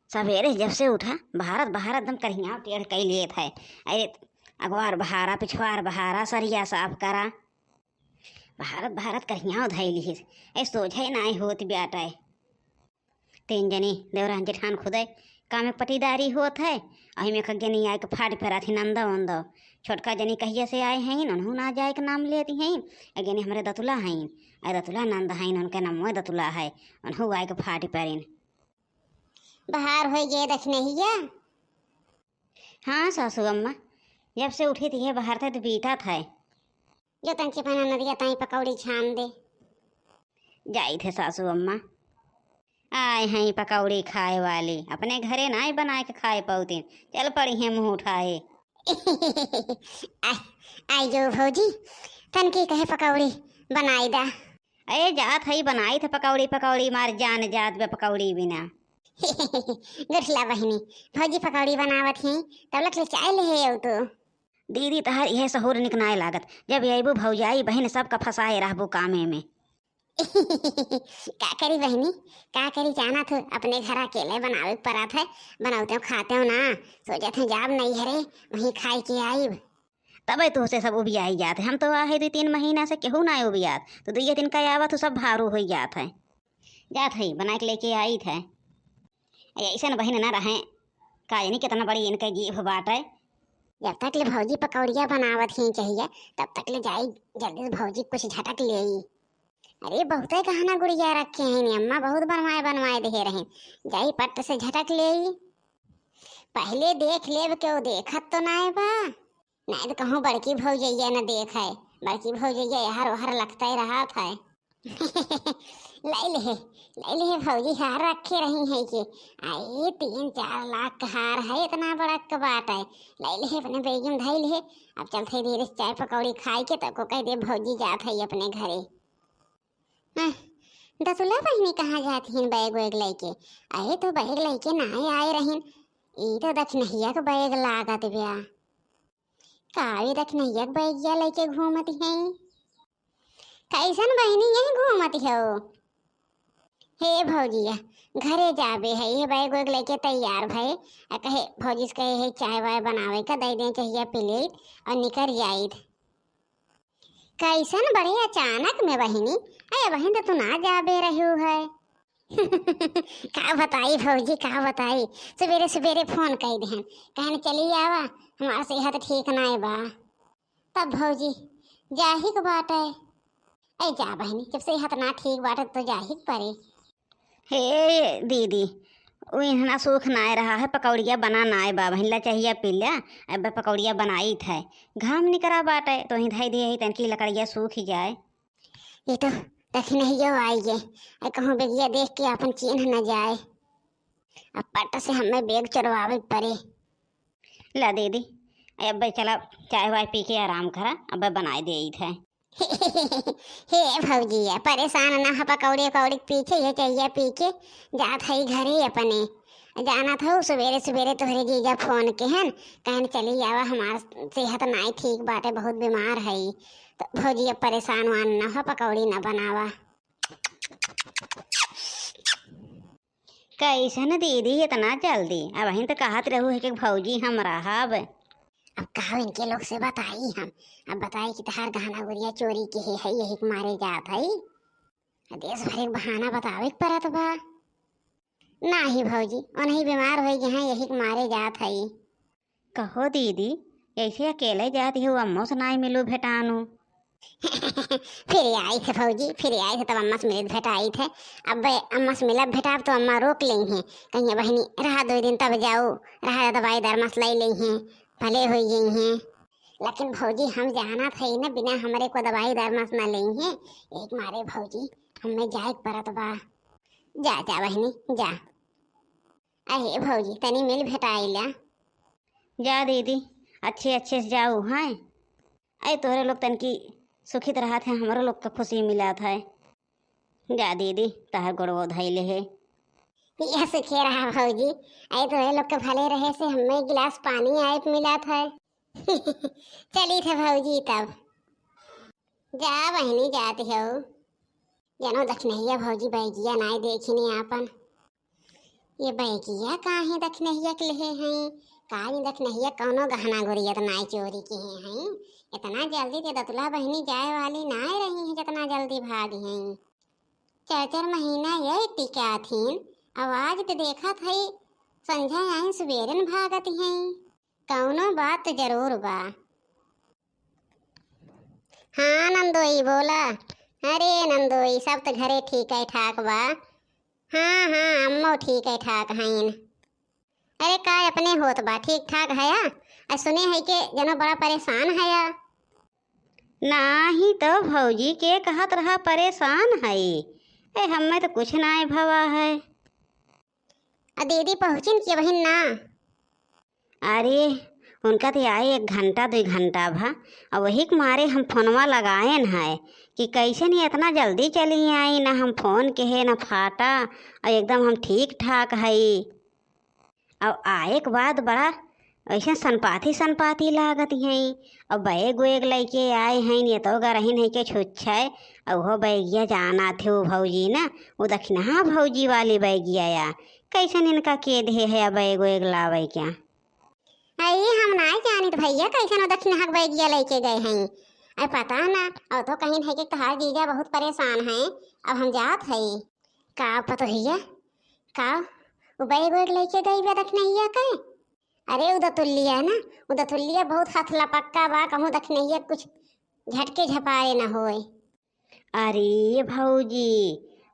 सवेरे जब से उठा भारत भारत दम करिया टेढ़ कई लिए थे। अरे अखबार बहारा पिछवार बहारा सरिया साफ करा भारत भारत करिया धैली ऐ सोझे नाई होत बेटा। तीन जनी देवरान जेठान खुदे काम में पटीदारी होत है। अही में जनी आए के फाड़ फेरा थी नंदा वंदा छोटका जनी कहिए से आए हैं उन्हों ना जाए के नाम लेती हैं। अगेनी हमारे दतुला हैं अरे दतुला नंद हैं उनके नाम दतुला है उन्हों आए के फाड़ पेरिन बाहर हो गए दखने हिया। हाँ सासू अम्मा जब से उठी थी बाहर थे तो बीठा था जो तंके पना नदिया ताई पकौड़ी छान दे जाई थे सासू अम्मा। आए हैं पकौड़ी खाए वाली अपने घरे ना बनाए के खाए पौती चल पड़ी हैं मुँह उठाए। आई जो भौजी तन की कहे पकौड़ी बनाई दा। अरे जात है बनाई थे पकौड़ी पकौड़ी मार जान जात बे पकौड़ी बिना। गुठला बहनी भौजी पकौड़ी बनावत हैं तब लग ले चाय ले है तो दीदी तहर यह सहूर निकनाए लागत जब अबू भौजाई बहन सबका फंसाए रहबो कामे में। का करी बहनी का करी जाना तो अपने घर अकेले बनावे पड़ा था बनाते हो खाते हो ना सोचा थे जाब नहीं हरे वहीं खाई के आई तब तो से सब उबियाई जाते हम तो आहे 2-3 महीना से केहू ना उबियात तो 2 दिन का आवत तो सब भारू हो जात है जात है बना के लेके आई थे। ऐसा न बहन ना रहे काजनी कितना बड़ी इनका जीभ बाटे। जब तक ले भौजी पकौड़िया बनावत ही चाहिए तब तक ले जाई जल्दी से भौजी कुछ झटक ले आई। अरे बहुत गहना गुड़िया रखे हैं अम्मा बहुत बनवाए बनवाए दे रहे जाई पट से झटक ले आई। पहले देख लेब क्यों देखत तो ना बा नहीं तो कहूँ बड़की भौजैया न देख है बड़की भौजैया हर हर लगता ही रहा था। ले ले भौजी हार रखे रही है कि आई 3-4 लाख का हार है इतना बड़ा कबाट है ले ले अपने बेगी में धई ले। अब चलते धीरे चाय पकौड़ी खाई के तब को कह दे भौजी जात है अपने घरे। दसुला बहनी कहाँ जाती हैं बैग वैग लेके आए तो बैग लेके ना आए रहीन ई तो दक्षिणहिया का बैग लागत ब्या कावी दक्षिणहिया का बैगिया लेके घूमती हैं कैसन बहनी यही घूमती हो। हे भौजिया घरे जाबे है ये बैग वैग लेके तैयार भय कहे भौजी से कहे है चाय वाय बनावे का दे दे चाहिए प्लेट और निकल जाई कैसन बड़े अचानक में बहनी अरे बहन तो तू ना जाबे रहू है। का बताई भौजी का बताई सवेरे सवेरे फोन कर दे कहने चली आवा हमारा सेहत ठीक ना बा तब भौजी जाही के बात है ऐ जा बहनी जब सेहत ना ठीक बात तो जाही परे। हे दीदी वही सूख ना रहा है पकौड़िया बना ना बा बहला चाहिए पिल्ला अब पकौड़िया बनाई थे घाम निकरा बाटे तो ही धाई दिए तनकी लकड़िया सूख जाए। ये तो दखी नहीं जो आइए कहूँ बेगिया देख के अपन चिन्ह न जाए अब पट से हमें बेग चढ़वावे पड़े। ला दीदी अब चला चाय वाय पी के आराम करा अब बनाए दे थे। हे भौजी परेशान ना हो पकौड़ी कौड़ी पीछे ये चाहिए पी के जात है घरे अपने जाना था सवेरे सवेरे तोहरे जीजा फोन के हैं कहन चली आवा हमार सेहत नाई ठीक बाटे बहुत बीमार है तो भौजी परेशान वान ना हो पकौड़ी ना बनावा। कैसन दीदी इतना जल्दी अब वहीं तो कहत रहू है कि भौजी हम रहब। अब कहा इनके लोग से बताई हम अब बताई कि तहार गहना गुड़िया चोरी के है यही मारे जात है देश भर एक बहाना बतावे परत बा ना ही भौजी और नहीं बीमार हो गए हैं यही मारे जात है। कहो दीदी ऐसे अकेले जाती हो अम्मो से ना मिलू भेटानू। फिर आई थे भौजी फिर आई थे तब अम्मा से मिले भेटाई थे अब अम्मा से मिला भेटा तो अम्मा रोक ली हैं कहीं बहनी रहा 2 दिन तब जाओ रहा दवाई दरमस ले ली हैं भले हो गई हैं लेकिन भौजी हम जाना थे ना बिना हमारे को दवाई दरमस न ली हैं एक मारे भौजी हमें जाए परत बा जा जा बहनी जा। अहे भौजी तनी मिल भेटाई ला जा दीदी अच्छे अच्छे से जाओ। हाँ अरे तोहरे लोग तनकी सुखित रहा थे हमारे लोग का खुशी मिला था जा दीदी तहर गोड़ो धैले है यह सुखे रहा भौजी आई तो लोग के भले रहे से हमें गिलास पानी आए मिला था। चली थे भौजी तब जा बहनी जाती हो जनो दक्षिणहिया भौजी बैगिया नाई देखी नहीं आपन ये बैगिया काहे दखनहिया के लिए हैं? काहे दखनहिया कौनो गहना गुड़िया तो नाई चोरी के हैं? इतना जल्दी ते दतुला बहनी जाए वाली नाय रही है जितना जल्दी भागी हैं। 4-4 महीना ये टिका थीन, आवाज तो देखा थई संझा आई सवेरन भागत हैं। कौनो बात तो जरूर बा। हाँ नंदोई बोला। अरे नंदोई सब तो घरे ठीक है ठाक बा। हाँ हाँ अम्मो ठीक है ठाक हैं। अरे का अपने होत बा ठीक ठाक हया? आ सुने है के जनो बड़ा परेशान हया। नाही तो भौजी के कहत रहा परेशान है। हमें तो कुछ ना भवा है। दीदी पहुँचिन की बहिन ना? अरे उनका तो आए 1 घंटा 2 घंटा भा, और वही के मारे हम फोनवा लगाएन है कि कैसे नहीं इतना जल्दी चली आई, ना हम फोन के है ना फाटा, और एकदम हम ठीक ठाक है। और आए के बाद बड़ा ऐसा सनपाती लागत हैं। और बैग वेग लेके आए हैं, ये तो गरहिन है के छुच्छा है। और वो बैगिया जाना थे वो भौजी ना, वो दक्षिणा भौजी वाली बैगिया या कैसन इनका के दे है बैग वेग लावे क्या? अरे हम नहीं जानित भैया कैसन दक्षिण हक बैगिया लेके गए हैं। अरे पता ना, और तो कहीं है कि तहार जीजा बहुत परेशान हैं। अब हम जात है का पता भैया का वो बैग वेग लेके गई बे दक्षिणैया के? अरे उदा तुल्लिया ना, उदा तुल्लिया बहुत हाथ लपक्का बा, कहूँ दक्षिणैया कुछ झटके झपाए न होए। अरे भौजी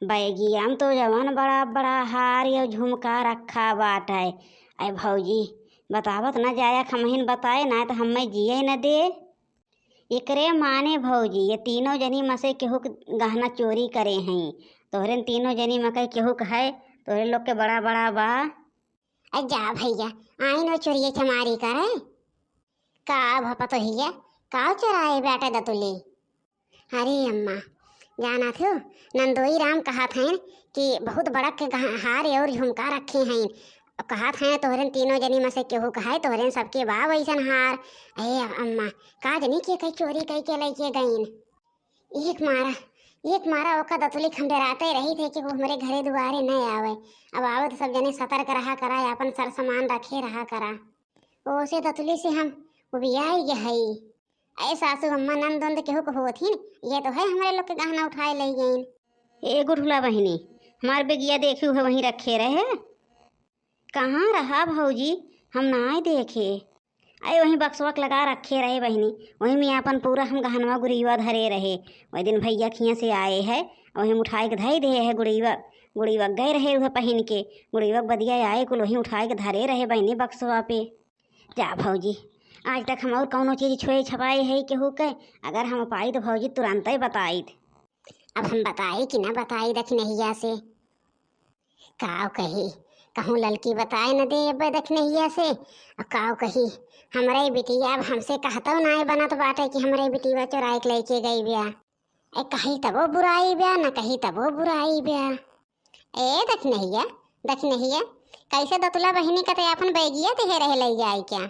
बैगिया में तो जवन बड़ा बड़ा हार या झुमका रखा बाट है। अरे भौजी बतावत न जाया खमहिन बताए ना तो हमें जिए न दे। एकरे माने भौजी ये तीनों जनी मसे केहू के गहना चोरी करे हैं। तोहरे तीनों जनी मकई केहू के है, तोहरे लोग के बड़ा बड़ा बा। अरे जा भैया आई नो चोरिए चमारी करे का भपा तो भैया का चोराए बेटा दतुली। अरे अम्मा जाना थो नंदोई राम कहा थे कि बहुत बड़ा के हार और झुमका रखे हैं। कहा था तोहरे तीनों जनी में से केहू कहा तोहरे सबके बा वैसन हार। अरे अम्मा का जनी के कई चोरी कई के लेके गईन। एक मारा ओका दतुली हम डराते रही थे कि वो हमारे घरे दुआरे न आवे। अब आवे तो सब जने सतर्क रहा करा, अपन सर सामान रखे रहा करा। ओसे दतुली से हम वो भी आई गई। ऐ सासू अम्मा नंद केहू को होथिन, ये तो है हमारे लोग के गहना उठाए ले गईन। ए गुठुला बहिनी हमार बेगिया देखी हुए वहीं रखे रहे। कहाँ रहा भौजी? हम ना देखे। अरे वहीं बक्सवक लगा रखे रहे बहिनी, वहीं में अपन पूरा हम गहनवा गुड़ीवा धरे रहे। वही दिन भैया खिया से आए है, वहीं उठाए के धरे दे है गुड़ीवा गए रहे उधर पहन के। गुड़ीवा बदिया आए कुल वहीं उठाए के धरे रहे बहिनी बक्सवा पे। जा भौजी आज तक हम और कौनो चीज़ छुए छपाए है केहू के, अगर हम पाई तो भौजी तुरंत ही बताई। अब हम बताई कि ना बताई दक्षिणैया से काव कही कहूँ ललकी बताए न दे अब दक्षिणैया से। अब काव कही हमारे बिटिया अब हमसे कहता ना बनत बाटे कि हमारे बिटिया चोराई के लेके गई ब्या। ए कही तबो बुराई ब्या न कही तबो बुराई ब्या। ए दक्षिणैया कैसे दतुला बहिनी का ते अपन बैगिया ते रह ले जाए क्या?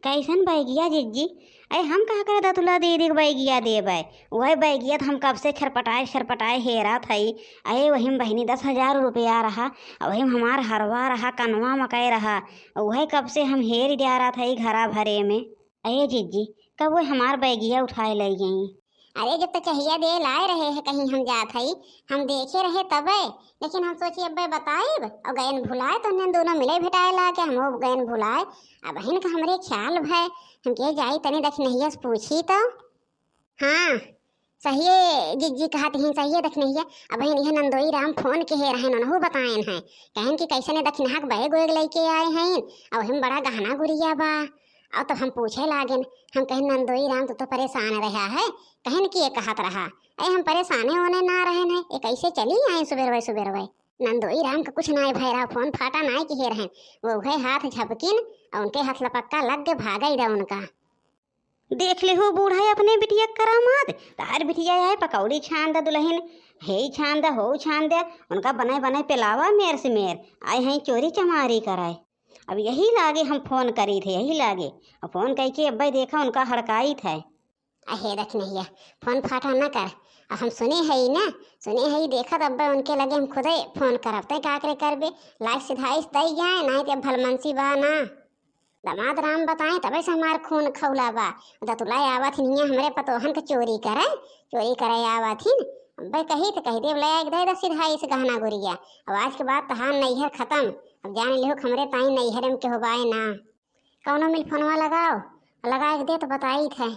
कैसन बैगिया जिज्जी? अरे हम कहा करे दतुला दीदी के बैगिया देबै? वही बैगिया तो हम कब से छरपटाए हेरा थई। अरे वही में बहिनी 10,000 रुपया रहा, वही में हमार हरवा रहा, कनवा मकई रहा, वही कब से हम हेर जा रहा था घरा भरे में। अरे जिज्जी कब वो हमार बैगिया उठाए ले गई? अरे जब तक चाहिए दे लाए रहे हैं कहीं हम जात हई, हम देखे रहे तबे, लेकिन हम सोची अब बताइब और गयन भुलाए तो हमने दोनों मिले भेटाए ला के हम गयन भुलाए। अब बहन का हमरे ख्याल भय हम के जाई तनी दक्षिणैया से पूछी तो। हाँ सही जिज्जी कहती हैं सही दक्षिणैया। अब बहन यह नंदोई राम फोन के हे रहे ननहु बताएन है कहन कि कैसे ने दक्षिणा के बैग वेग लेके आए हैं और हम बड़ा गहना गुड़िया बा। और तब हम पूछे लागेन, हम कहें नंदोई राम तो परेशान रहा है, कहन कि ये कहत रहा अरे हम परेशाने होने ना रहे हैं, ये कैसे चली आए सुबेर वही। नंदोई राम का कुछ ना भैरा फोन फाटा ना कि हे रहे वो भय हाथ झपकिन और उनके हाथ लपक्का लग के भागा ही रहा उनका। देख ले हो बूढ़ा अपने बिटिया करामात, तार बिटिया है पकौड़ी छान दा दुल्हन, हे छान दा हो छान दे, उनका बनाए पिलावा मेर से मेर आए हैं चोरी चमारी कराए। अब यही लागे हम फोन करी थे, यही लागे और फोन कह के अब देखा उनका हड़काई था। अहे दक्षिणैया फोन फाटा न कर, अब हम सुने है ही ना, सुने है ही देखत अब उनके लगे हम खुदे फोन करब तय का करे करबे, लाइक सिधाइस दई जाए नहीं तो भलमनसी बा ना। दमाद राम बताएं तबे से हमार खून खौला बा। दतुला आवत हिन हमरे पतोहन के चोरी करे आवत हिन। भाई कही तो कही देव ले दे दस सिधाई से गहना गुरिया। अब आज के बाद तहार नैहर खत्म, अब जान लिहो हमरे ताई नैहर में के होबाए ना। कौनो मिल फोनवा लगाओ, लगा के दे तो बताई थे।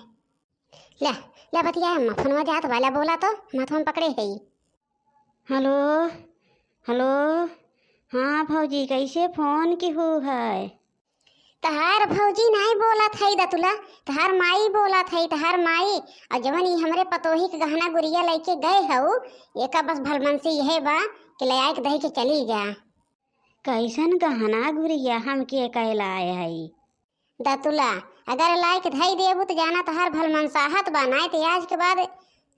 ले ले बतिया अम्मा फोनवा जात वाला बोला तो माथवा में पकड़े है। हेलो हेलो, हाँ भौजी कैसे फोन की हु है? तहार भौजी नहीं बोला थई दतुला, तहार माई बोला थई, तहार माई। और जवन ई हमरे पतोही के गहना गुड़िया लेके गए हऊ, एका बस भलमनसी यह बा कि ले आए के दही के चली जा। कैसन गहना गुड़िया हमके कहलाए हई? दतुला अगर लाए के धई देबू तो जाना तहार भलमनसाहत बा, नहीं तो आज के बाद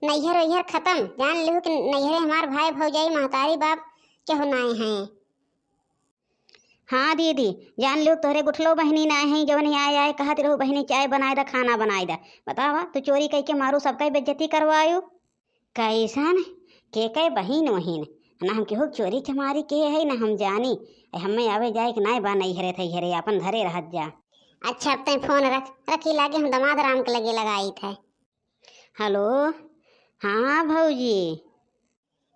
नैहर वैहर खत्म। जान लिहू कि नैहरे हमार भाई भौजाई महतारी बाप केहू नाई हैं। हाँ दीदी जान लो तोहरे गुठलो बहनी ना है जवन आए आए कहत रहो बहनी चाय बनाए दा खाना बनाए दा। बतावा तू चोरी कह के मारू सबका बेइज्जती करवायु। कैसन के बहिन वहीन ना हम केहू चोरी चमारी के है ना हम जानी। हमें आवे जाए कि नाय बा नहीं हरे थई हरे अपन धरे रहत जा। अच्छा अब तय फोन रखी लागे हम दमाद राम के लगे लगाई थे। हेलो हाँ भौजी।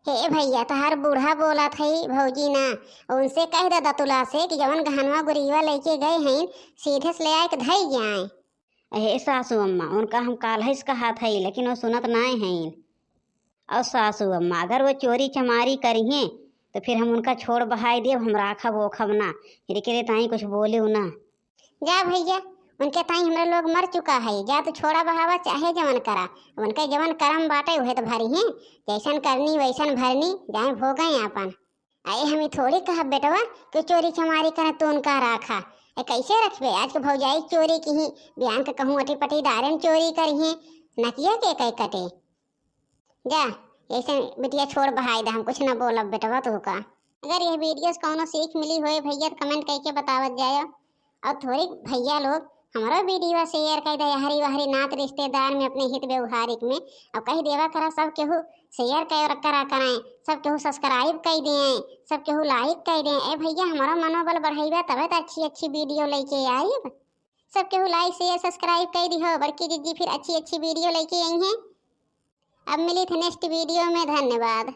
हे भैया तहार बूढ़ा बोला थई भौजी ना, उनसे कह दे दतुला से कि जवन गहनवा गुरिया लेके गए हैं सीधे से ले आए के धई जाए। हे सासू अम्मा उनका हम काल्हिस कहा थई लेकिन वो सुनत नाय हैं। और सासू अम्मा अगर वो चोरी चमारी करिए तो फिर हम उनका छोड़ बहाई देव, हम राखब ओखब ना, फिर के ताई कुछ बोले ना। जा भैया उनके ताई हमरे लोग मर चुका है, जा तो छोड़ा बहावा चाहे जवन करा, उनके जवन करम बाटे वह तो भरी हैं, जैसन करनी वैसन भरनी, जाए भोगें अपन। आए हमें थोड़ी कहा बेटवा कि चोरी चमारी करे तो उनका राखा कैसे रखबे। आज के भौजाई चोरी की ही बयान के कहूँ अटी पटी दारे में चोरी करी है नकिया के कई कटे। जा ऐसे बिटिया छोड़ बहाई दा, हम कुछ न बोलब बेटवा तो का। अगर यह वीडियो से कौनो सीख मिली होए भैया तो कमेंट करके बतावत जाए। और थोड़ी भैया लोग हमारा वीडियो शेयर कर दे हरी वहरी नात रिश्तेदार में अपने हित व्यवहारिक में और कही देवा करा सब केहू शेयर करा कराएं, सब केहू सब्सक्राइब कर दें, सब केहू लाइक कर दें। ए भैया हमारा मनोबल बढ़ाइबा तब तो अच्छी अच्छी वीडियो लेके आई। सब केहू लाइक शेयर सब्सक्राइब कर दी हो बड़की दीदी, फिर अच्छी अच्छी वीडियो लेके आई हैं। अब मिली थे नेक्स्ट वीडियो में, धन्यवाद।